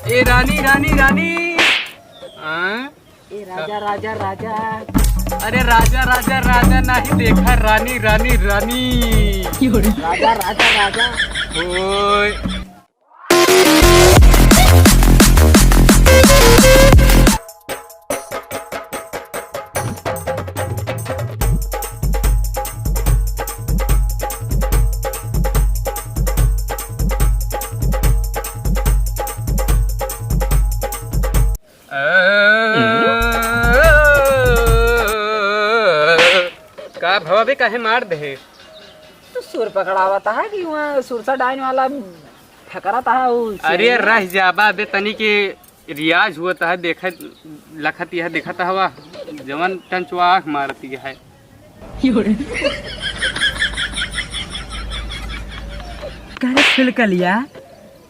ए रानी रानी रानी। ए राजा राजा राजा। अरे राजा राजा राजा नहीं देखा रानी रानी रानी। राजा राजा राजा। ओए का भवा काहे मार दे। तो सुर पकड़ावा था कि वहाँ सुरसा डाइन वाला फकरा था। अरे रह जाबा बे तनी के रियाज हुआ था देखा लखती है देखा था हवा जवन टंचवा आँख मारती है। लिया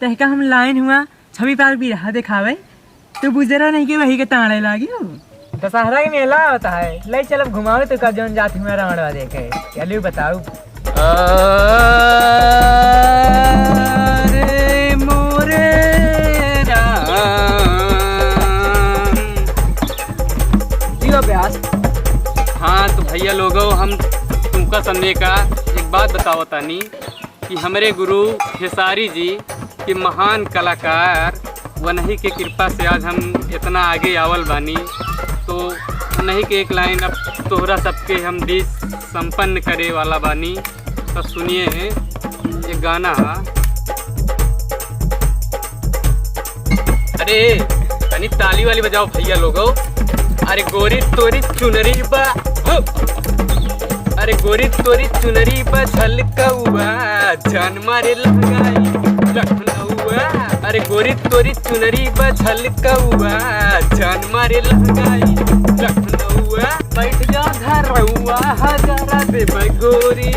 तहका हम लाइन हुआ छवि पार भी रहा दिखावे तो बुजरा नहीं के वही के ताड़े लागी हो। दशहरा के मेला होता है ले चल घुमाओ तो कब जौन जाती हुआ रावणवा देखे चलिए बताओ। अरे मोरे राम। जियो ब्यास। हाँ तो भैया लोगों हम तुमका सुनने का एक बात बताओ तानी कि हमारे गुरु खेसारी जी के महान कलाकार वही के कृपा से आज हम इतना आगे आवल बानी। तो उन्हीं के एक लाइन अब तोहरा सबके हम बीच संपन्न करे वाला बानी। तो सुनिए ये गाना। अरे तनी ताली वाली बजाओ भैया लोगों। अरे गोरी तोरी चुनरी बा। अरे गोरी तोरी चुनरी बा झलकौआ जान मारे लहंगाई लखनऊआ। अरे गोरी तोरी चुनरी बा झलकौआ जान मारे लहंगाई लखनऊआ। बैठ जा घरौआ हजारा देबै गोरी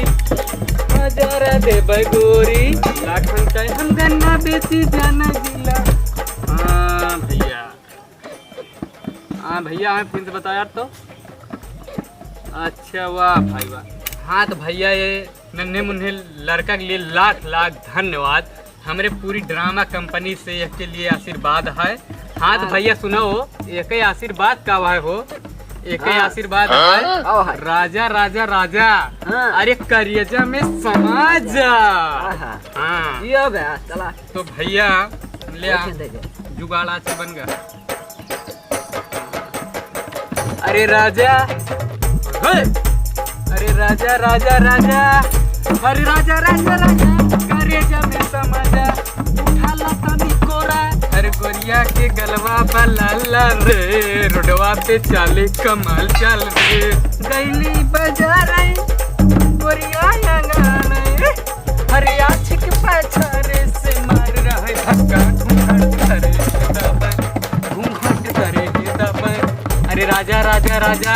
हजारा देबै गोरी लाखन का हम गन्ना बेची जाना जिला। हाँ भैया हाँ फिर से बता यार। तो अच्छा वाह भाई वाह। हाँ तो भैया ये नन्हे मुन्ने लड़का के लिए लाख लाख धन्यवाद। हमारे पूरी ड्रामा कंपनी से इसके लिए आशीर्वाद है। हाँ तो भैया सुनो एक ही आशीर्वाद का हुआ हो। एक ही आशीर्वाद है राजा राजा राजा। अरे करियजा में समाज। हाँ जियो ब्यास चला। तो भैया ले जुगाड़ से बन गया। अरे राजा अरे राजा राजा राजा। अरे राजा राजा राजा करियजा में समाजा उठाला तनी कोरा। अरे गोरिया के गलवा बलाला रे रोडवा पे चाले कमाल चल रे। गैली बजा रही गोरिया अंगने। अरे आशिक पछारे से मार रहे धक्का घूंघट करे घूंघट करे दबन। अरे राजा राजा राजा।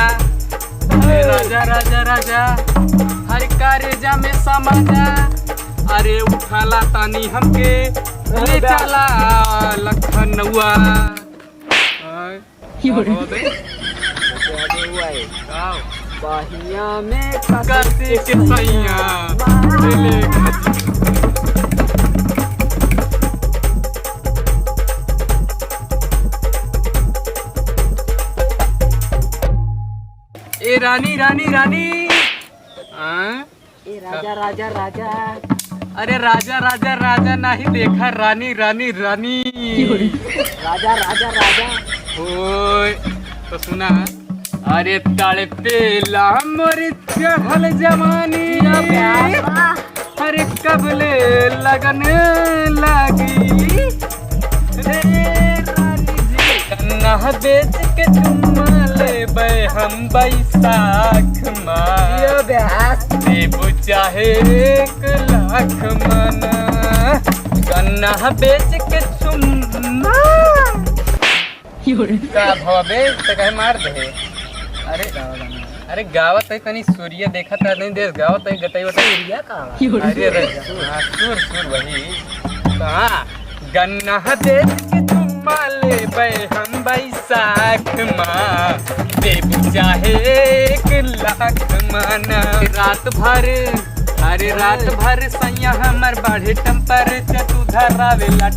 अरे राजा राजा राजा हर करेजा में समाजा। अरे उठाला तानी हमके ले चला लखनऊआ। बाहिया में कसी के सैया ए रानी रानी रानी। ए राजा राजा राजा। अरे राजा राजा राजा नहीं देखा रानी रानी रानी। राजा राजा राजा। ओए तो सुना। अरे ताले पेला मोर चढ़ल जवानी। अरे कबले लगने लगी रे रानी जी। गन्ना बेच के चुम्मा लेबै हम बैसाख माँ। देबू चाहे 1 लाख मना गन्ना बेच के चुम्मा। का भवे तो कहे मार दे। अरे गावत है तनी सूर्य देखा था नहीं देश गावत है गतई सूर्य का। अरे सुर सुर वही कहाँ गन्ना बेच के चुम्मा लेबै हम बैसाख माँ। देबू चाहे 1 लाख मना। रात भर अरे रात भर सैया हमर बढ़े टेम्परेचर तू धरावेला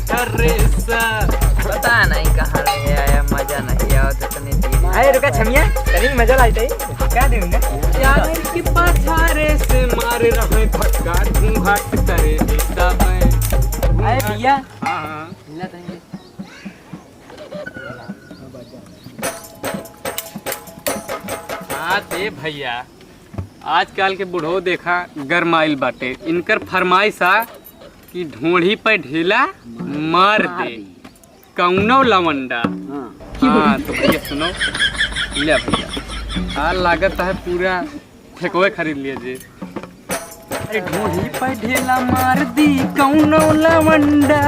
ठरेसर। पता नहीं कहाँ रहे आया, मजा नहीं आया तो तने दी। अरे रुका छमिया, तनी मजा लाइते क्या दूंगा यार के पाछारे से मारे रहे धक्का घूंघाट करे देता मैं। अरे भैया हाँ मिला तने हाँ ते भैया, आजकल के बुढ़ो देखा गरमाइल बाटे, इनकर फरमाइश आ कि ढोढ़ी पे ढीला मार दे कौनो लवंडा। हाँ तो भैया सुनो, ले भैया हाँ लागत है पूरा ठेकोए खरीद लीजिए। अरे ढोढ़ी पे ढीला मार दी कौनो लवंडा,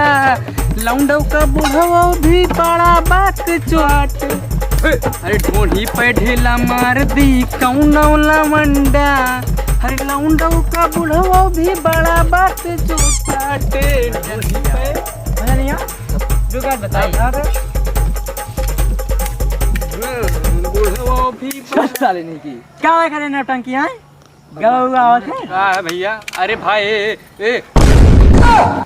लौंडो का बुढ़ो भी बड़ा बात चोट। अरे ढोढ़ी पे ढीला मार दी कौनो लवंडा, अरे लौंडो का बुढ़ो भी बड़ा बात चोटाटे। ढोढ़ी पे मजा नहीं आ रुका बताइए बुढ़ो भी साले नहीं की। क्या करे नौटंकी है गवा आवत है। हाँ भैया, अरे भाई ए no.